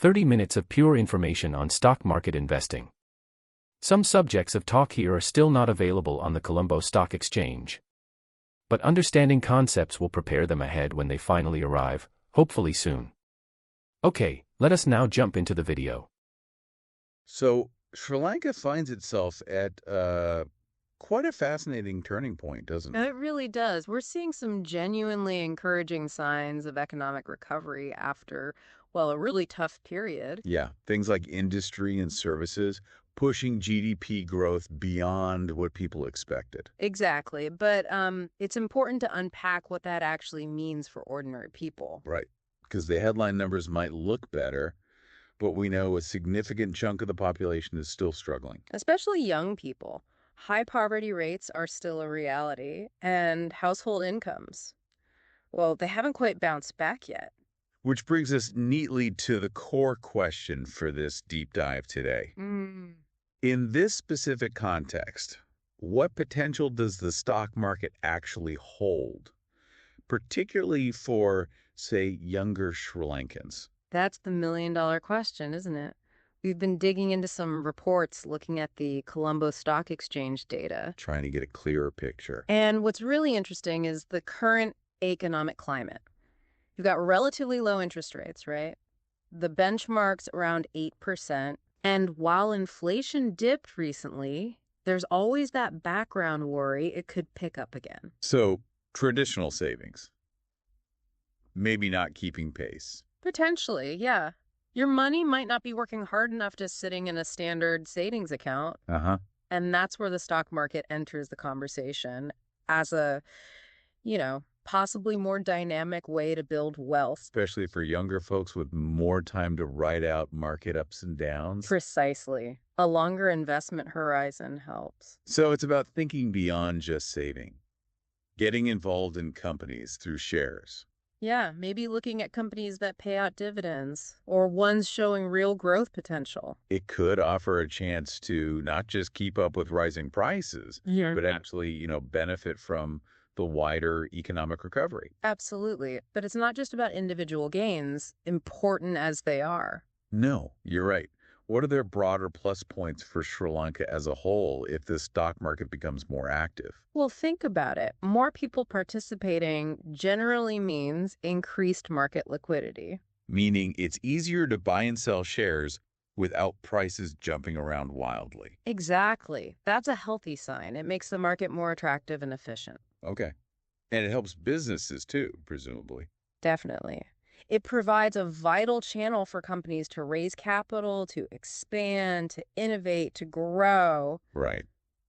30 minutes of pure information on stock market investing. Some subjects of talk here are still not available on the Colombo Stock Exchange. But understanding concepts will prepare them ahead when they finally arrive, hopefully soon. Okay, let us now jump into the video. So, Sri Lanka finds itself at quite a fascinating turning point, doesn't it? It really does. We're seeing some genuinely encouraging signs of economic recovery after, well, a really tough period. Yeah, things like industry and services pushing GDP growth beyond what people expected. Exactly. But it's important to unpack what that actually means for ordinary people. Right. Because the headline numbers might look better, but we know a significant chunk of the population is still struggling. Especially young people. High poverty rates are still a reality, and household incomes, well, they haven't quite bounced back yet. Which brings us neatly to the core question for this deep dive today. In this specific context, what potential does the stock market actually hold, particularly for, say, younger Sri Lankans? That's the million-dollar question, isn't it? We've been digging into some reports looking at the Colombo Stock Exchange data. Trying to get a clearer picture. And what's really interesting is the current economic climate. You've got relatively low interest rates, right? The benchmark's around 8%. And while inflation dipped recently, there's always that background worry it could pick up again. So, traditional savings. Maybe not keeping pace. Potentially, yeah. Your money might not be working hard enough just sitting in a standard savings account. And that's where the stock market enters the conversation as a, possibly more dynamic way to build wealth. Especially for younger folks with more time to ride out market ups and downs. Precisely. A longer investment horizon helps. So it's about thinking beyond just saving. Getting involved in companies through shares. Yeah, maybe looking at companies that pay out dividends or ones showing real growth potential. It could offer a chance to not just keep up with rising prices, but actually, benefit from the wider economic recovery. Absolutely. But it's not just about individual gains, important as they are. No, you're right. What are their broader plus points for Sri Lanka as a whole if the stock market becomes more active? Well, think about it. More people participating generally means increased market liquidity. Meaning it's easier to buy and sell shares without prices jumping around wildly. Exactly. That's a healthy sign. It makes the market more attractive and efficient. Okay. And it helps businesses too, presumably. Definitely. It provides a vital channel for companies to raise capital, to expand, to innovate, to grow. Right.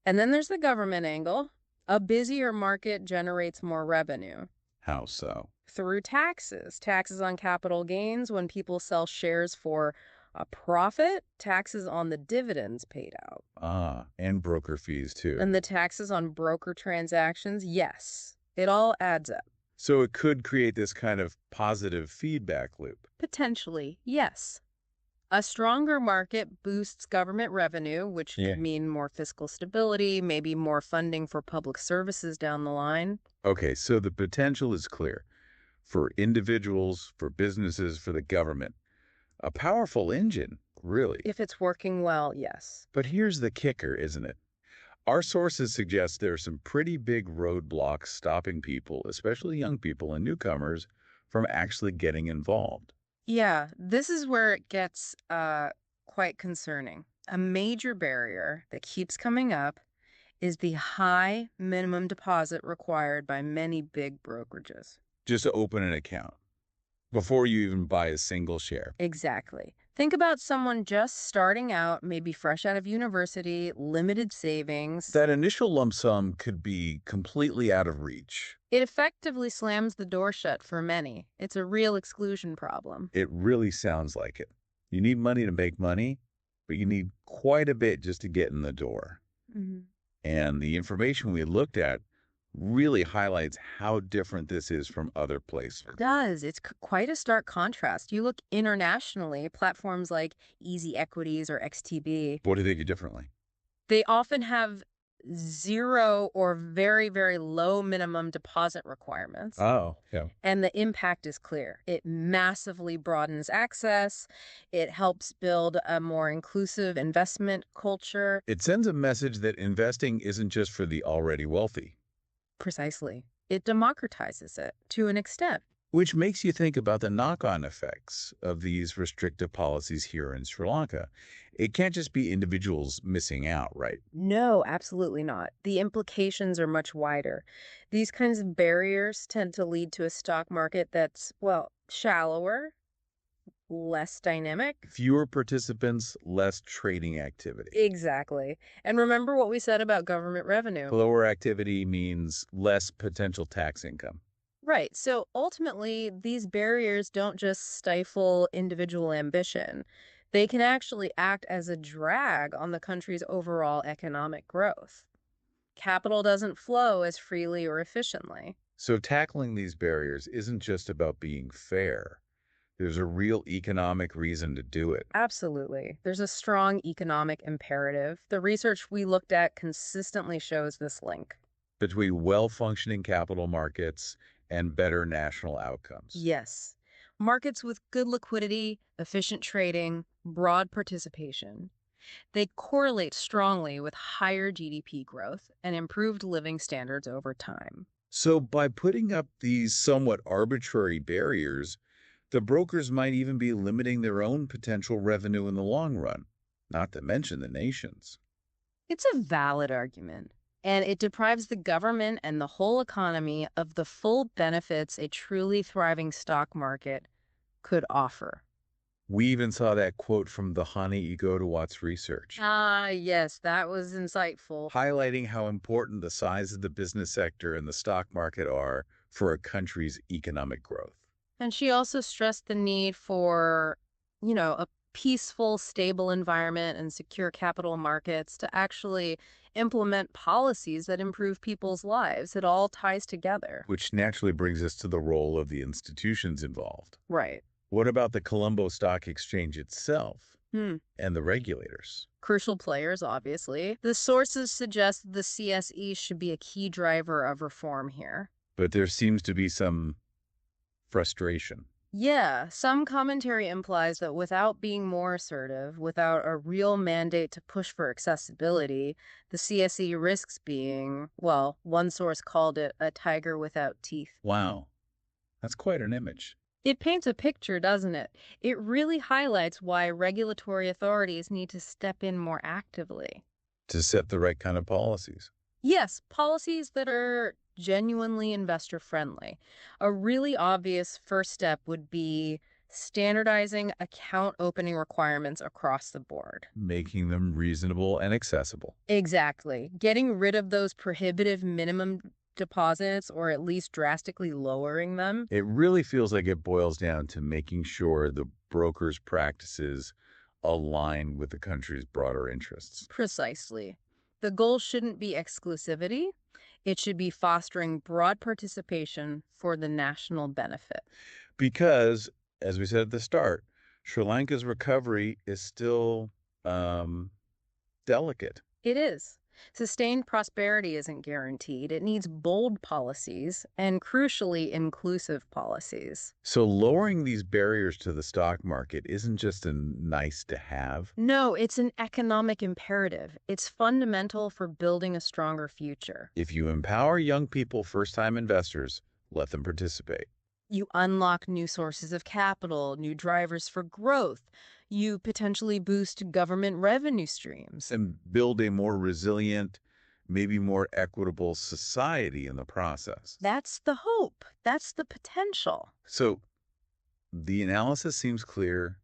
And then there's the government angle. A busier market generates more revenue. How so? Through taxes. Taxes on capital gains when people sell shares for a profit, taxes on the dividends paid out. And broker fees too. And the taxes on broker transactions, yes. It all adds up. So it could create this kind of positive feedback loop. Potentially, yes. A stronger market boosts government revenue, which could mean more fiscal stability, maybe more funding for public services down the line. Okay, so the potential is clear. For individuals, for businesses, for the government. A powerful engine, really. If it's working well, yes. But here's the kicker, isn't it? Our sources suggest there are some pretty big roadblocks stopping people, especially young people and newcomers, from actually getting involved. Yeah, this is where it gets quite concerning. A major barrier that keeps coming up is the high minimum deposit required by many big brokerages. Just to open an account before you even buy a single share. Exactly. Think about someone just starting out, maybe fresh out of university, limited savings. That initial lump sum could be completely out of reach. It effectively slams the door shut for many. It's a real exclusion problem. It really sounds like it. You need money to make money, but you need quite a bit just to get in the door. And the information we looked at really highlights how different this is from other places. It does. It's quite a stark contrast. You look internationally, platforms like Easy Equities or XTB. What do they do differently? They often have zero or very, very low minimum deposit requirements. Oh, yeah. And the impact is clear. It massively broadens access. It helps build a more inclusive investment culture. It sends a message that investing isn't just for the already wealthy. Precisely. It democratizes it to an extent. Which makes you think about the knock-on effects of these restrictive policies here in Sri Lanka. It can't just be individuals missing out, right? No, absolutely not. The implications are much wider. These kinds of barriers tend to lead to a stock market that's, well, shallower, less dynamic. Fewer participants, less trading activity. Exactly. And remember what we said about government revenue. Lower activity means less potential tax income. Right. So ultimately, these barriers don't just stifle individual ambition. They can actually act as a drag on the country's overall economic growth. Capital doesn't flow as freely or efficiently. So tackling these barriers isn't just about being fair. There's a real economic reason to do it. Absolutely. There's a strong economic imperative. The research we looked at consistently shows this link. Between well-functioning capital markets and better national outcomes. Yes. Markets with good liquidity, efficient trading, broad participation. They correlate strongly with higher GDP growth and improved living standards over time. So by putting up these somewhat arbitrary barriers, the brokers might even be limiting their own potential revenue in the long run, not to mention the nation's. It's a valid argument, and it deprives the government and the whole economy of the full benefits a truly thriving stock market could offer. We even saw that quote from the Hani Igodawatt's research, Ah, yes, that was insightful. highlighting how important the size of the business sector and the stock market are for a country's economic growth. And she also stressed the need for, a peaceful, stable environment and secure capital markets to actually implement policies that improve people's lives. It all ties together. Which naturally brings us to the role of the institutions involved. Right. What about the Colombo Stock Exchange itself Hmm. and the regulators? Crucial players, obviously. The sources suggest the CSE should be a key driver of reform here. But there seems to be some frustration. Yeah, some commentary implies that without being more assertive, without a real mandate to push for accessibility, the CSE risks being, well, one source called it a tiger without teeth. Wow, that's quite an image. It paints a picture, doesn't it? It really highlights why regulatory authorities need to step in more actively. To set the right kind of policies. Yes, policies that are genuinely investor friendly. A really obvious first step would be standardizing account opening requirements across the board. Making them reasonable and accessible. Exactly. Getting rid of those prohibitive minimum deposits, or at least drastically lowering them. It really feels like it boils down to making sure the broker's practices align with the country's broader interests. Precisely. The goal shouldn't be exclusivity. It should be fostering broad participation for the national benefit. Because, as we said at the start, Sri Lanka's recovery is still delicate. It is. Sustained prosperity isn't guaranteed. It needs bold policies and, crucially, inclusive policies. So lowering these barriers to the stock market isn't just a nice to have. No, it's an economic imperative. It's fundamental for building a stronger future. If you empower young people, first-time investors, let them participate. You unlock new sources of capital, new drivers for growth. You potentially boost government revenue streams. And build a more resilient, maybe more equitable society in the process. That's the hope. That's the potential. So the analysis seems clear.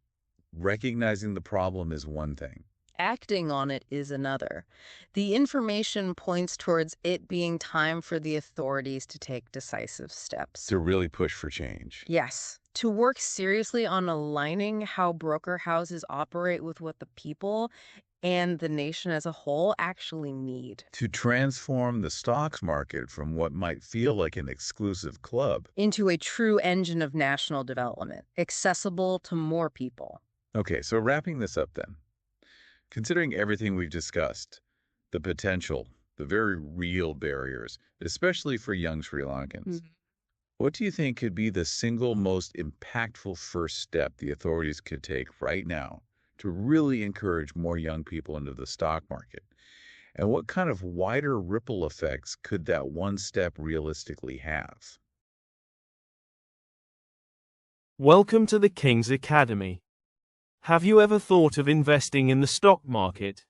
Recognizing the problem is one thing. Acting on it is another. The information points towards it being time for the authorities to take decisive steps. To really push for change. Yes, to work seriously on aligning how broker houses operate with what the people and the nation as a whole actually need. To transform the stocks market from what might feel like an exclusive club Into a true engine of national development, accessible to more people. Okay, so wrapping this up then. Considering everything we've discussed, the potential, the very real barriers, especially for young Sri Lankans. What do you think could be the single most impactful first step the authorities could take right now to really encourage more young people into the stock market? And what kind of wider ripple effects could that one step realistically have? Welcome to the King's Academy. Have you ever thought of investing in the stock market?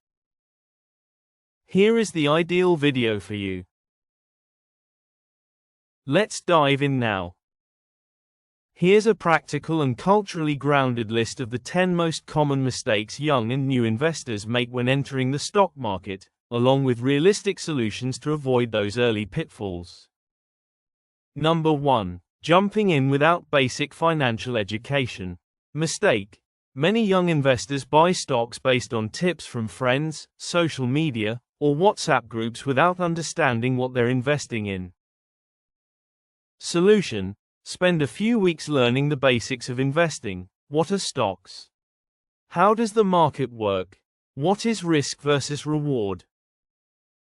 Here is the ideal video for you. Let's dive in now. Here's a practical and culturally grounded list of the 10 most common mistakes young and new investors make when entering the stock market, along with realistic solutions to avoid those early pitfalls. Number 1. Jumping in without basic financial education. Mistake. Many young investors buy stocks based on tips from friends, social media, or WhatsApp groups without understanding what they're investing in. Solution. Spend a few weeks learning the basics of investing. What are stocks? How does the market work? What is risk versus reward?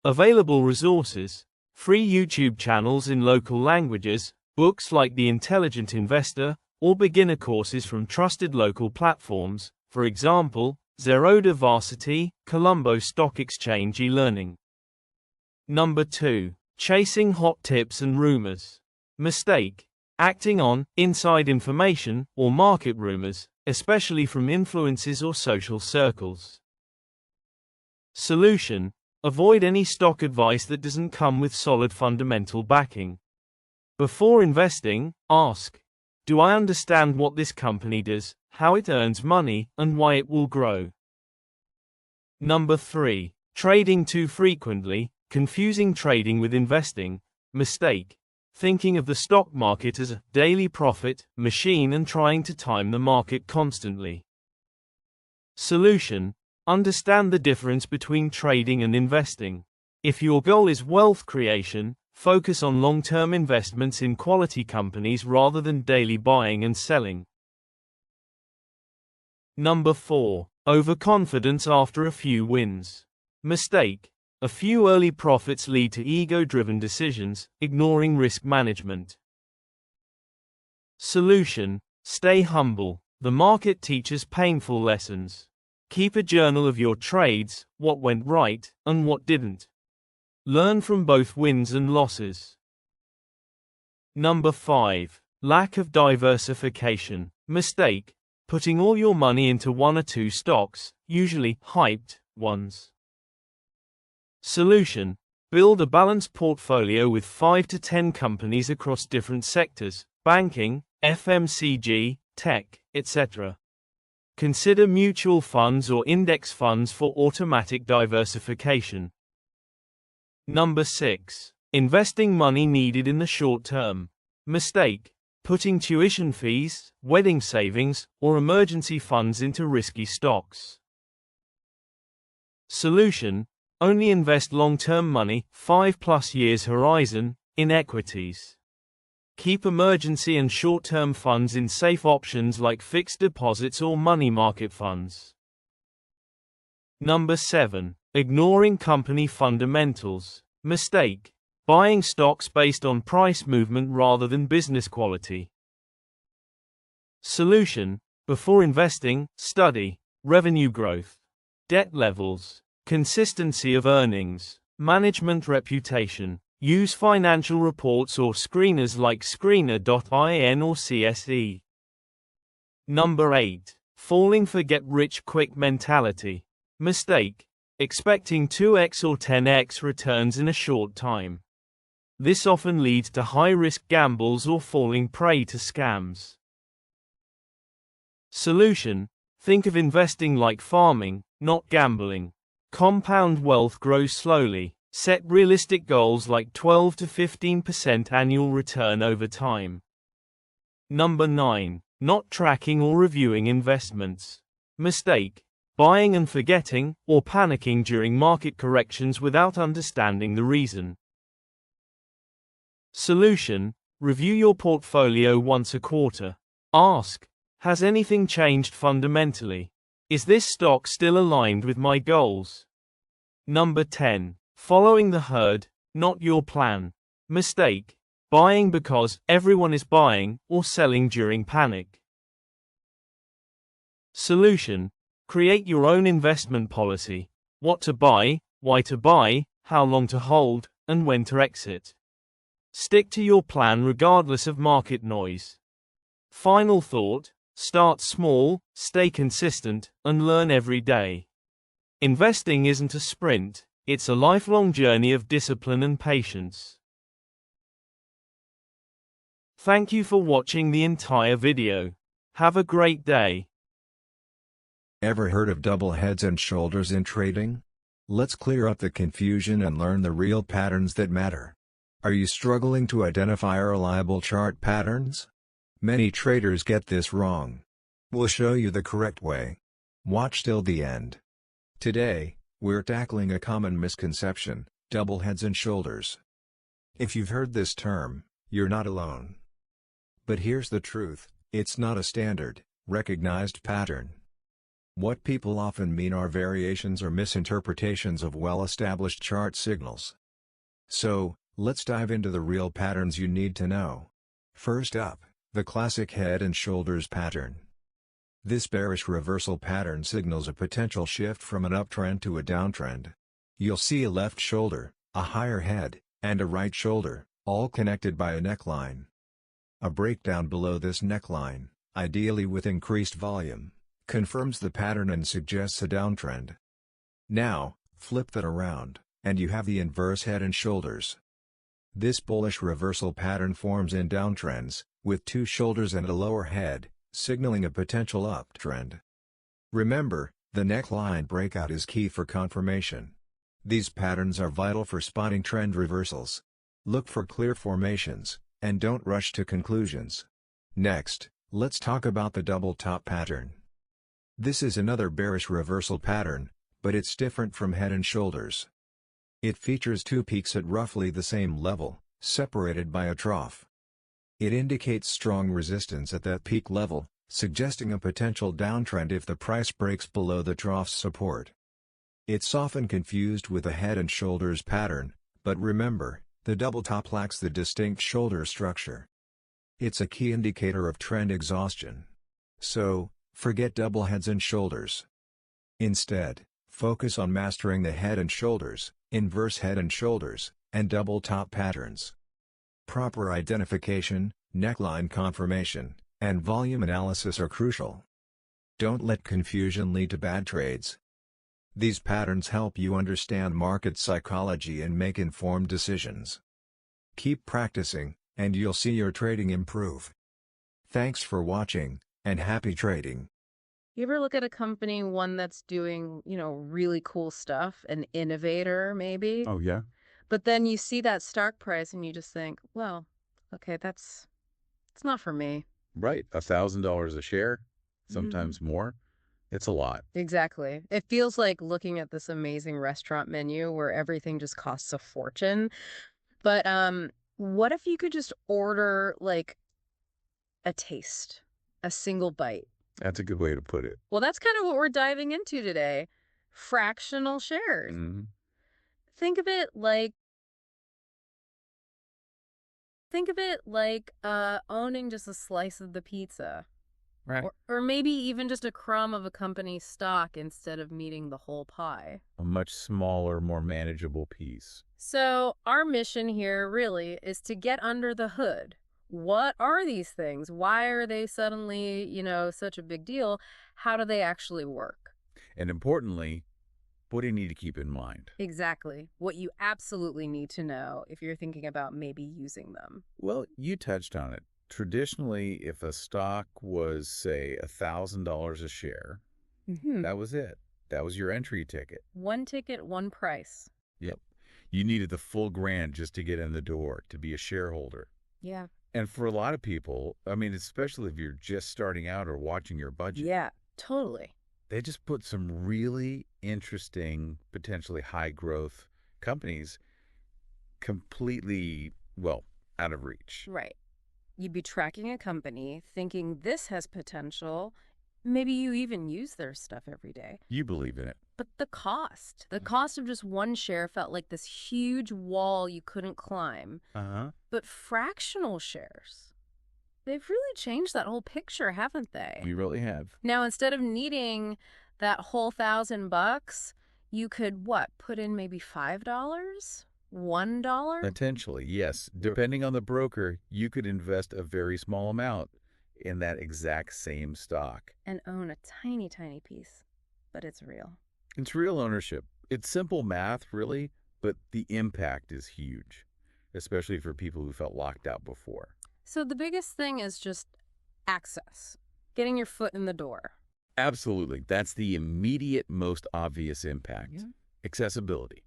Available resources. Free YouTube channels in local languages, books like The Intelligent Investor, or beginner courses from trusted local platforms, for example, Zeroda Varsity, Colombo Stock Exchange e-learning. Number 2. Chasing hot tips and rumors. Mistake. Acting on inside information or market rumors, especially from influencers or social circles. Solution. Avoid any stock advice that doesn't come with solid fundamental backing. Before investing, ask, do I understand what this company does, how it earns money, and why it will grow? Number 3. Trading too frequently, confusing trading with investing. Mistake. Thinking of the stock market as a daily profit machine and trying to time the market constantly. Solution. Understand the difference between trading and investing. If your goal is wealth creation, focus on long-term investments in quality companies rather than daily buying and selling. Number 4. Overconfidence after a few wins. Mistake. A few early profits lead to ego-driven decisions, ignoring risk management. Solution. Stay humble. The market teaches painful lessons. Keep a journal of your trades, what went right, and what didn't. Learn from both wins and losses. Number 5. Lack of diversification. Mistake. Putting all your money into one or two stocks, usually hyped ones. Solution. Build a balanced portfolio with 5 to 10 companies across different sectors, banking, FMCG, tech, etc. Consider mutual funds or index funds for automatic diversification. Number 6. Investing money needed in the short term. Mistake. Putting tuition fees, wedding savings, or emergency funds into risky stocks. Solution. Only invest long-term money, 5+ years horizon, in equities. Keep emergency and short-term funds in safe options like fixed deposits or money market funds. Number 7. Ignoring company fundamentals. Mistake. Buying stocks based on price movement rather than business quality. Solution. Before investing, study revenue growth, debt levels, consistency of earnings, management reputation. Use financial reports or screeners like Screener.in or CSE. Number 8. Falling for get-rich-quick mentality. Mistake. Expecting 2x or 10x returns in a short time. This often leads to high-risk gambles or falling prey to scams. Solution. Think of investing like farming, not gambling. Compound wealth grows slowly. Set realistic goals like 12 to 15% annual return over time. Number 9. Not tracking or reviewing investments. Mistake. Buying and forgetting, or panicking during market corrections without understanding the reason. Solution. Review your portfolio once a quarter. Ask, has anything changed fundamentally? Is this stock still aligned with my goals? Number 10. Following the herd, not your plan. Mistake. Buying because everyone is buying or selling during panic. Solution. Create your own investment policy. What to buy, why to buy, how long to hold, and when to exit. Stick to your plan regardless of market noise. Final thought. Start small, stay consistent, and learn every day. Investing isn't a sprint, it's a lifelong journey of discipline and patience. Thank you for watching the entire video. Have a great day. Ever heard of double heads and shoulders in trading? Let's clear up the confusion and learn the real patterns that matter. Are you struggling to identify reliable chart patterns? Many traders get this wrong. We'll show you the correct way. Watch till the end. Today, we're tackling a common misconception: double heads and shoulders. If you've heard this term, you're not alone. But here's the truth: it's not a standard, recognized pattern. What people often mean are variations or misinterpretations of well-established chart signals. So, let's dive into the real patterns you need to know. First up, the classic head and shoulders pattern. This bearish reversal pattern signals a potential shift from an uptrend to a downtrend. You'll see a left shoulder, a higher head, and a right shoulder, all connected by a neckline. A breakdown below this neckline, ideally with increased volume, confirms the pattern and suggests a downtrend. Now, flip that around, and you have the inverse head and shoulders. This bullish reversal pattern forms in downtrends, with two shoulders and a lower head, signaling a potential uptrend. Remember, the neckline breakout is key for confirmation. These patterns are vital for spotting trend reversals. Look for clear formations, and don't rush to conclusions. Next, let's talk about the double top pattern. This is another bearish reversal pattern, but it's different from head and shoulders. It features two peaks at roughly the same level, separated by a trough. It indicates strong resistance at that peak level, suggesting a potential downtrend if the price breaks below the trough's support. It's often confused with a head and shoulders pattern, but remember, the double top lacks the distinct shoulder structure. It's a key indicator of trend exhaustion. So, forget double heads and shoulders. Instead, focus on mastering the head and shoulders, inverse head and shoulders, and double top patterns. Proper identification, neckline confirmation, and volume analysis are crucial. Don't let confusion lead to bad trades. These patterns help you understand market psychology and make informed decisions. Keep practicing, and you'll see your trading improve. Thanks for watching, and happy trading. You ever look at a company, one that's doing, really cool stuff, an innovator maybe? Oh, yeah? But then you see that stock price and you just think, well, okay, it's not for me. Right. $1,000 a share, sometimes more. It's a lot. Exactly. It feels like looking at this amazing restaurant menu where everything just costs a fortune. But what if you could just order like a taste, a single bite? That's a good way to put it. Well, that's kind of what we're diving into today. Fractional shares. Mm-hmm. Think of it like owning just a slice of the pizza. Right. Or maybe even just a crumb of a company's stock instead of meeting the whole pie. A much smaller, more manageable piece. So our mission here really is to get under the hood. What are these things? Why are they suddenly, such a big deal? How do they actually work? And importantly, what do you need to keep in mind? Exactly. What you absolutely need to know if you're thinking about maybe using them. Well, you touched on it. Traditionally, if a stock was, say, $1,000 a share, that was it. That was your entry ticket. One ticket, one price. Yep. You needed the full grand just to get in the door, to be a shareholder. Yeah. And for a lot of people, especially if you're just starting out or watching your budget. Yeah, totally. They just put some really interesting, potentially high-growth companies completely, out of reach. Right. You'd be tracking a company, thinking this has potential, maybe you even use their stuff every day. You believe in it. But the cost of just one share felt like this huge wall you couldn't climb. But fractional shares, they've really changed that whole picture, haven't they? We really have. Now, instead of needing that whole $1,000, you could, put in maybe $5? $1? Potentially, yes. Depending on the broker, you could invest a very small amount in that exact same stock. And own a tiny, tiny piece. But it's real. It's real ownership. It's simple math, really, but the impact is huge, especially for people who felt locked out before. So the biggest thing is just access, getting your foot in the door. Absolutely. That's the immediate, most obvious impact. Yeah. Accessibility.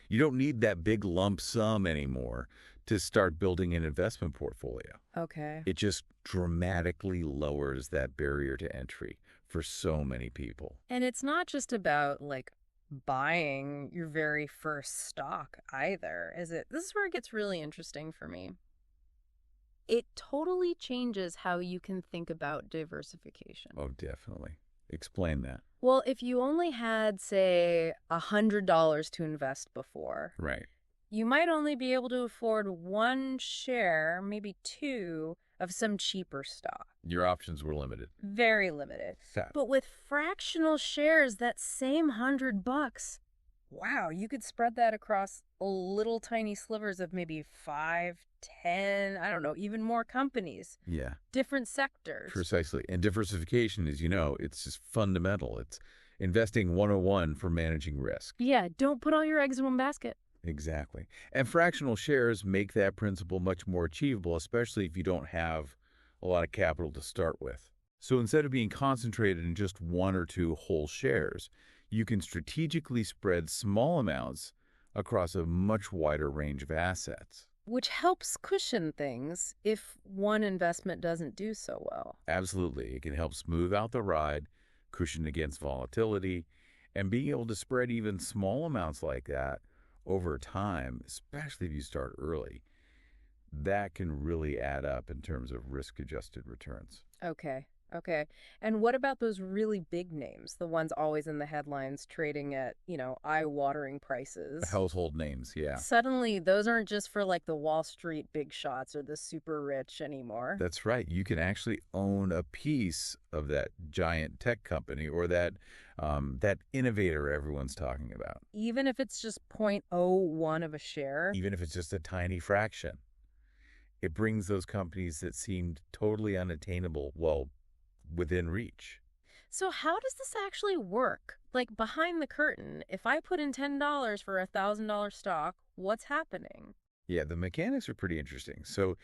You don't need that big lump sum anymore to start building an investment portfolio. Okay. It just dramatically lowers that barrier to entry for so many people. And it's not just about, buying your very first stock either, is it? This is where it gets really interesting for me. It totally changes how you can think about diversification. Oh, definitely. Explain that. Well, if you only had, say, $100 to invest before, right, you might only be able to afford one share, maybe two, of some cheaper stock. Your options were limited. Very limited. But with fractional shares, that same $100, wow, you could spread that across little tiny slivers of maybe 5, 10, I don't know, even more companies. Yeah. Different sectors. Precisely. And diversification, as you know, it's just fundamental. It's investing 101 for managing risk. Yeah, don't put all your eggs in one basket. Exactly. And fractional shares make that principle much more achievable, especially if you don't have a lot of capital to start with. So instead of being concentrated in just one or two whole shares, you can strategically spread small amounts across a much wider range of assets. Which helps cushion things if one investment doesn't do so well. Absolutely. It can help smooth out the ride, cushion against volatility, and being able to spread even small amounts like that over time, especially if you start early, that can really add up in terms of risk-adjusted returns. Okay. And what about those really big names, the ones always in the headlines trading at, eye-watering prices? Household names, yeah. Suddenly, those aren't just for the Wall Street big shots or the super rich anymore. That's right. You can actually own a piece of that giant tech company or that innovator everyone's talking about. Even if it's just 0.01 of a share? Even if it's just a tiny fraction. It brings those companies that seemed totally unattainable, within reach. So how does this actually work? Behind the curtain, if I put in $10 for a $1,000 stock, what's happening? Yeah, the mechanics are pretty interesting. So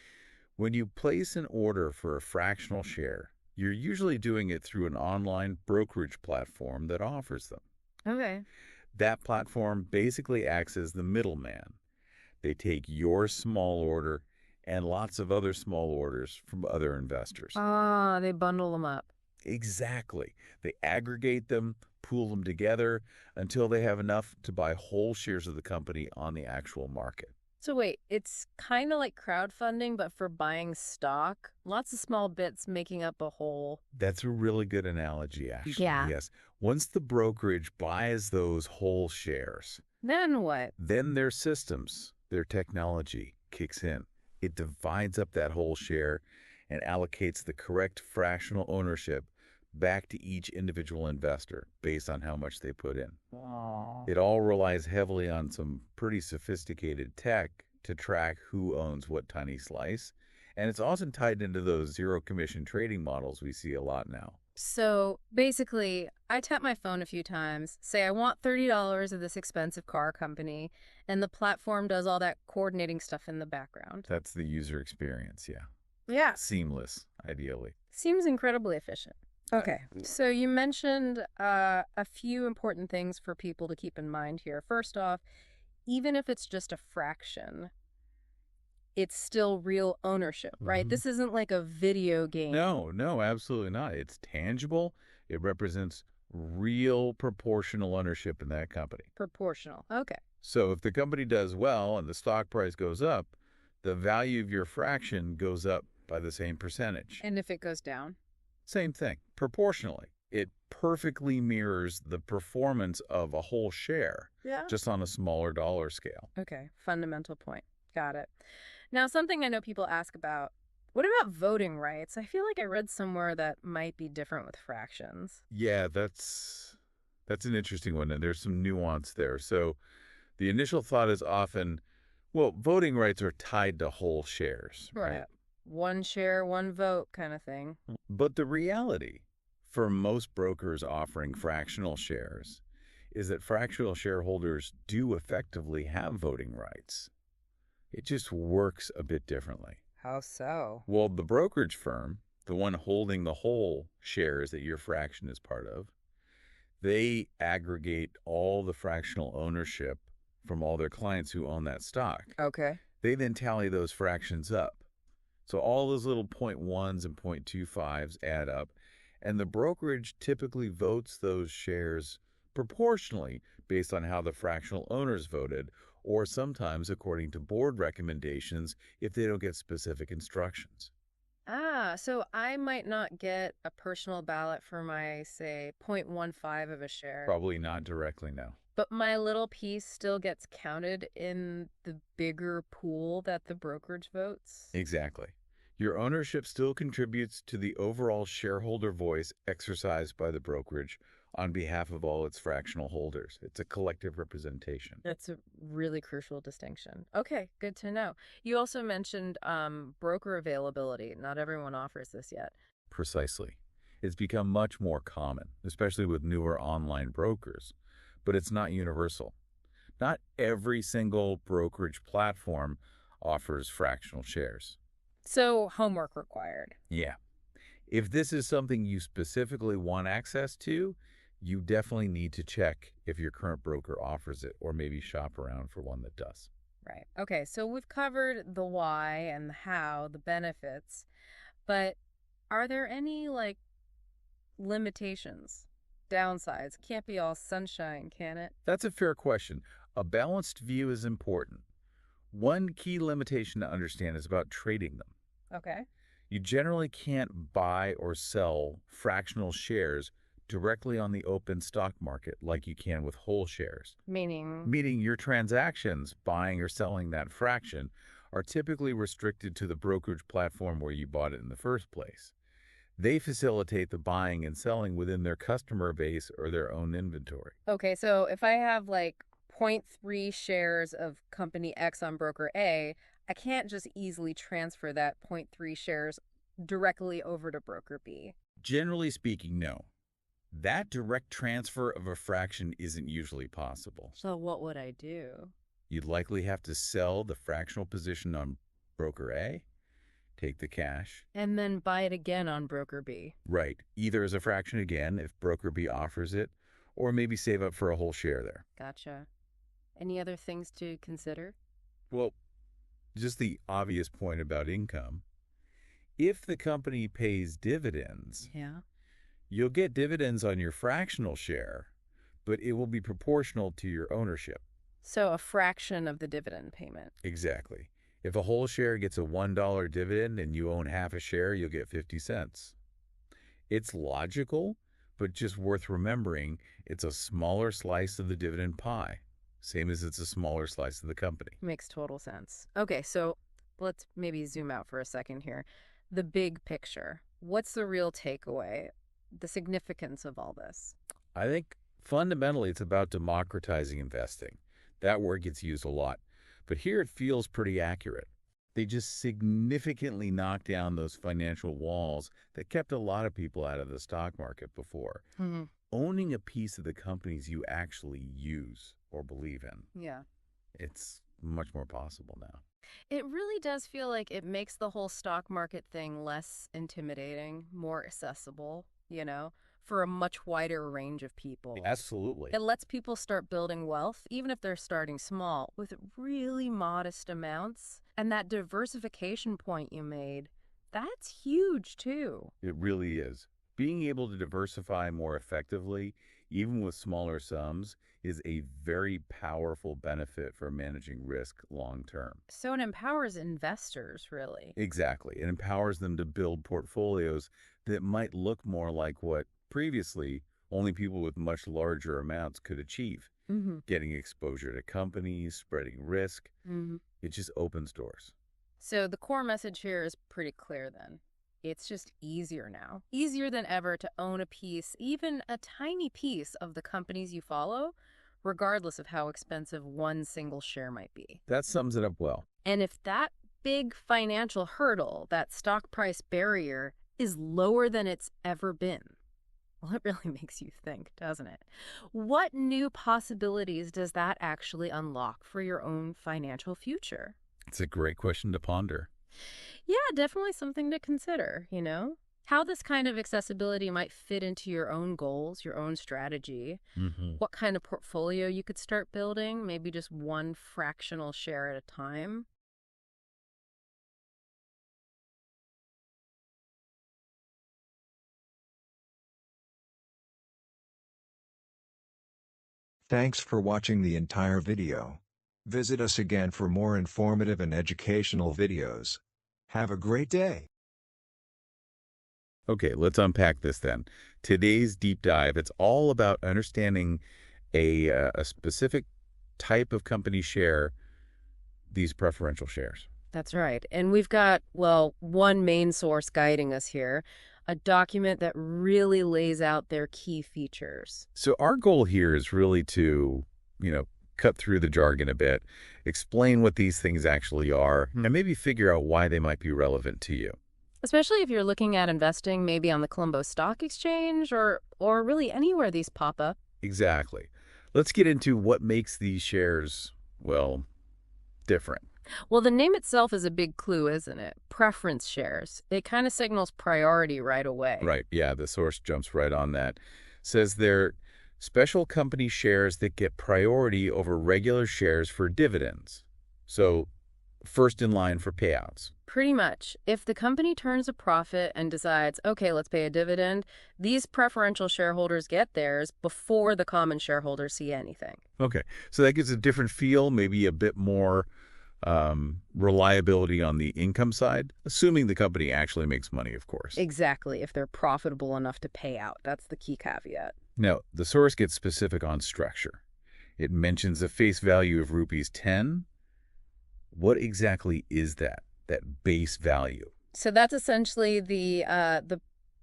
when you place an order for a fractional share, you're usually doing it through an online brokerage platform that offers them. Okay. That platform basically acts as the middleman. They take your small order and lots of other small orders from other investors. They bundle them up. Exactly. They aggregate them, pool them together until they have enough to buy whole shares of the company on the actual market. So wait, it's kind of like crowdfunding, but for buying stock? Lots of small bits making up a whole. That's a really good analogy, actually. Yeah. Yes. Once the brokerage buys those whole shares, then what? Then their systems, their technology kicks in. It divides up that whole share and allocates the correct fractional ownership back to each individual investor based on how much they put in. Aww. It all relies heavily on some pretty sophisticated tech to track who owns what tiny slice. And it's also tied into those zero-commission trading models we see a lot now. So basically, I tap my phone a few times, say I want $30 of this expensive car company, and the platform does all that coordinating stuff in the background. That's the user experience, yeah. Yeah. Seamless, ideally. Seems incredibly efficient. Okay, so you mentioned a few important things for people to keep in mind here. First off, even if it's just a fraction, it's still real ownership, right? Mm-hmm. This isn't like a video game. No, absolutely not. It's tangible. It represents real proportional ownership in that company. Proportional, okay. So if the company does well and the stock price goes up, the value of your fraction goes up by the same percentage. And if it goes down? Same thing. proportionally. It perfectly mirrors the performance of a whole share, Yeah. just on a smaller dollar scale. Okay, fundamental point. Got it. Now, something I know people ask about, what about voting rights? I feel like I read somewhere that might be different with fractions. Yeah, that's an interesting one, and there's some nuance there. So the initial thought is often, well, voting rights are tied to whole shares, right? One share, one vote kind of thing. But the reality for most brokers offering fractional shares is that fractional shareholders do effectively have voting rights. It just works a bit differently. How so? Well, the brokerage firm, the one holding the whole shares that your fraction is part of, they aggregate all the fractional ownership from all their clients who own that stock. Okay. They then tally those fractions up. So all those little 0.1s and 0.25s add up, and the brokerage typically votes those shares proportionally based on how the fractional owners voted, or sometimes according to board recommendations if they don't get specific instructions. So I might not get a personal ballot for my, say, 0.15 of a share. Probably not directly, no. But my little piece still gets counted in the bigger pool that the brokerage votes? Exactly. Your ownership still contributes to the overall shareholder voice exercised by the brokerage on behalf of all its fractional holders. It's a collective representation. That's a really crucial distinction. Okay, good to know. You also mentioned broker availability. Not everyone offers this yet. Precisely. It's become much more common, especially with newer online brokers, but it's not universal. Not every single brokerage platform offers fractional shares. So, homework required. Yeah. If this is something you specifically want access to, you definitely need to check if your current broker offers it, or maybe shop around for one that does. Right. Okay, so we've covered the why and the how, the benefits, but are there any, limitations, downsides? Can't be all sunshine, can it? That's a fair question. A balanced view is important. One key limitation to understand is about trading them. Okay. You generally can't buy or sell fractional shares directly on the open stock market like you can with whole shares. Meaning Your transactions, buying or selling that fraction, are typically restricted to the brokerage platform where you bought it in the first place. They facilitate the buying and selling within their customer base or their own inventory. Okay, so if I have zero point 0.3 shares of company X on broker A, I can't just easily transfer that zero point 0.3 shares directly over to broker B. Generally speaking, no. That direct transfer of a fraction isn't usually possible. So what would I do? You'd likely have to sell the fractional position on broker A, take the cash. And then buy it again on broker B. Right. Either as a fraction again, if broker B offers it, or maybe save up for a whole share there. Gotcha. Any other things to consider? Well, just the obvious point about income. If the company pays dividends, Yeah. you'll get dividends on your fractional share, but it will be proportional to your ownership. So a fraction of the dividend payment. Exactly. If a whole share gets a $1 dividend and you own half a share, you'll get 50 cents. It's logical, but just worth remembering it's a smaller slice of the dividend pie, same as it's a smaller slice of the company. Makes total sense. Okay, so let's maybe zoom out for a second here. The big picture. What's the real takeaway? The significance of all this? I think fundamentally it's about democratizing investing. That word gets used a lot, but here it feels pretty accurate. They just significantly knocked down those financial walls that kept a lot of people out of the stock market before. Owning a piece of the companies you actually use or believe in. Yeah. It's much more possible now. It really does feel like it makes the whole stock market thing less intimidating, more accessible, for a much wider range of people. Absolutely. It lets people start building wealth, even if they're starting small, with really modest amounts. And that diversification point you made, that's huge too. It really is. Being able to diversify more effectively, even with smaller sums, is a very powerful benefit for managing risk long term. So it empowers investors, really. Exactly. It empowers them to build portfolios that might look more like what previously only people with much larger amounts could achieve. Getting exposure to companies, spreading risk. It just opens doors. So the core message here is pretty clear then. It's just easier now. Easier than ever to own a piece, even a tiny piece of the companies you follow, regardless of how expensive one single share might be. That sums it up well. And if that big financial hurdle, that stock price barrier, is lower than it's ever been, well, it really makes you think, doesn't it? What new possibilities does that actually unlock for your own financial future? It's a great question to ponder. Yeah, definitely something to consider, you know? How this kind of accessibility might fit into your own goals, your own strategy, what kind of portfolio you could start building, maybe just one fractional share at a time. Thanks for watching the entire video. Visit us again for more informative and educational videos. Have a great day. Okay, let's unpack this then. Today's deep dive, it's all about understanding a specific type of company share, these preferential shares. That's right. And we've got, well, one main source guiding us here, a document that really lays out their key features. So our goal here is really to, cut through the jargon a bit, explain what these things actually are, and maybe figure out why they might be relevant to you. Especially if you're looking at investing maybe on the Colombo Stock Exchange or really anywhere these pop up. Exactly. Let's get into what makes these shares, well, different. Well, the name itself is a big clue, isn't it? Preference shares. It kind of signals priority right away. Right. Yeah, the source jumps right on that. Says they're special company shares that get priority over regular shares for dividends. So, first in line for payouts. Pretty much. If the company turns a profit and decides, okay, let's pay a dividend, these preferential shareholders get theirs before the common shareholders see anything. Okay. So that gives a different feel, maybe a bit more reliability on the income side, assuming the company actually makes money, of course. Exactly, if they're profitable enough to pay out. That's the key caveat. Now, the source gets specific on structure. It mentions a face value of rupees 10. What exactly is that base value? So that's essentially the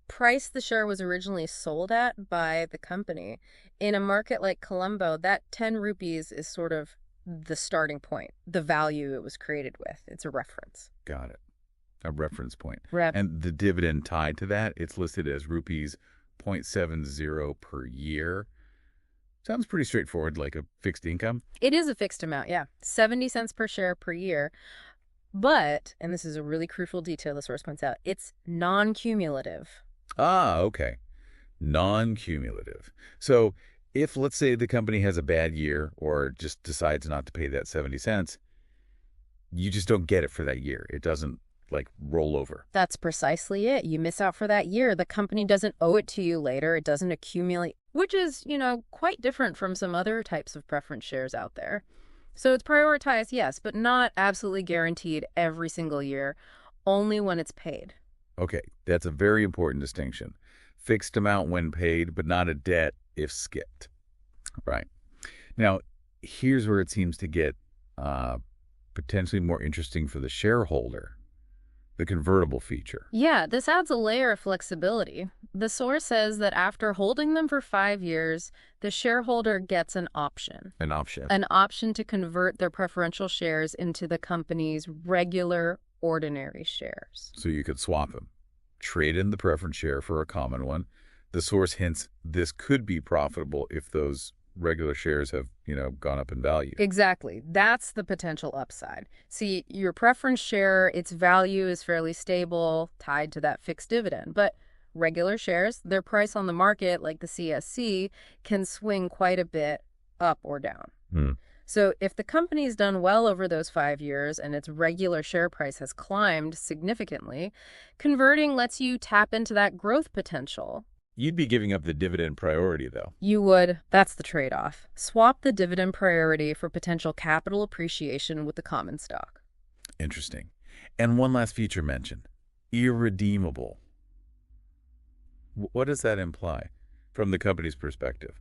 price the share was originally sold at by the company. In a market like Colombo, that 10 rupees is sort of the starting point, the value it was created with. It's a reference. Got it. A reference point. Rep. And the dividend tied to that, it's listed as rupees 0.70 per year. Sounds pretty straightforward, like a fixed income. It is a fixed amount, yeah. 70 cents per share per year. But, and this is a really crucial detail the source points out, it's non-cumulative. Ah, okay. Non-cumulative. So if, let's say, the company has a bad year or just decides not to pay that 70 cents, you just don't get it for that year. It doesn't, roll over. That's precisely it. You miss out for that year. The company doesn't owe it to you later. It doesn't accumulate, which is, quite different from some other types of preference shares out there. So it's prioritized, yes, but not absolutely guaranteed every single year, only when it's paid. Okay, that's a very important distinction. Fixed amount when paid, but not a debt if skipped. Right. Now, here's where it seems to get potentially more interesting for the shareholder, the convertible feature. Yeah, this adds a layer of flexibility. The source says that after holding them for 5 years, the shareholder gets an option. An option. An option to convert their preferential shares into the company's regular, ordinary shares. So you could swap them. Trade in the preference share for a common one. The source hints this could be profitable if those regular shares have, gone up in value. Exactly. That's the potential upside. See, your preference share, its value is fairly stable, tied to that fixed dividend. But regular shares, their price on the market, like the CSC, can swing quite a bit up or down. So if the company's done well over those 5 years and its regular share price has climbed significantly, converting lets you tap into that growth potential. You'd be giving up the dividend priority, though. You would. That's the trade-off. Swap the dividend priority for potential capital appreciation with the common stock. Interesting. And one last feature mentioned, irredeemable. What does that imply from the company's perspective?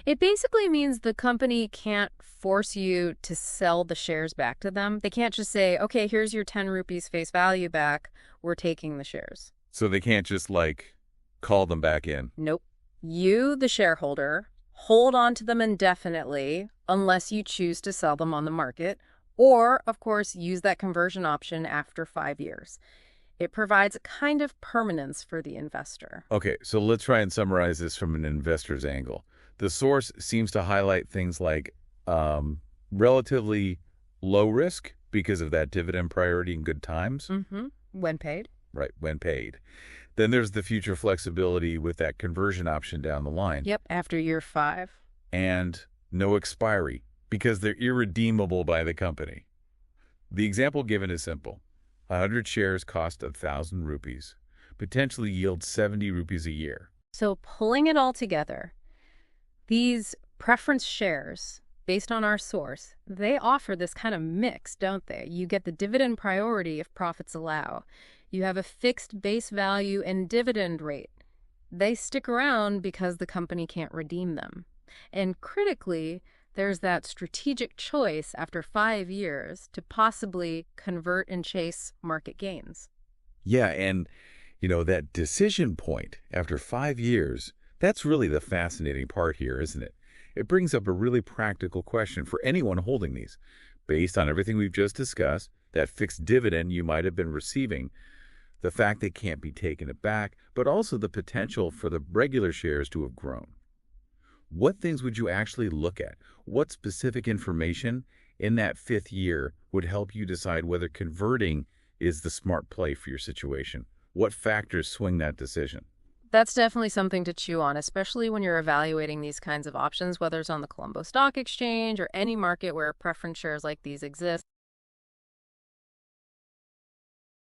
It basically means the company can't force you to sell the shares back to them. They can't just say, okay, here's your 10 rupees face value back. We're taking the shares. So they can't just, like, call them back in. Nope. You, the shareholder, hold on to them indefinitely unless you choose to sell them on the market or, of course, use that conversion option after 5 years. It provides a kind of permanence for the investor. Okay, so let's try and summarize this from an investor's angle. The source seems to highlight things like relatively low risk because of that dividend priority in good times. Mm-hmm. When paid. Right, when paid. Then there's the future flexibility with that conversion option down the line. Yep, after year 5. And no expiry because they're irredeemable by the company. The example given is simple. 100 shares cost 1,000 rupees, potentially yield 70 rupees a year. So pulling it all together, these preference shares, based on our source, they offer this kind of mix, don't they? You get the dividend priority if profits allow. You have a fixed base value and dividend rate. They stick around because the company can't redeem them. And critically, there's that strategic choice after 5 years to possibly convert and chase market gains. Yeah, and, that decision point after 5 years, that's really the fascinating part here, isn't it? It brings up a really practical question for anyone holding these. Based on everything we've just discussed, that fixed dividend you might have been receiving, the fact they can't be taken back, but also the potential for the regular shares to have grown. What things would you actually look at? What specific information in that 5th year would help you decide whether converting is the smart play for your situation? What factors swing that decision? That's definitely something to chew on, especially when you're evaluating these kinds of options, whether it's on the Colombo Stock Exchange or any market where preference shares like these exist.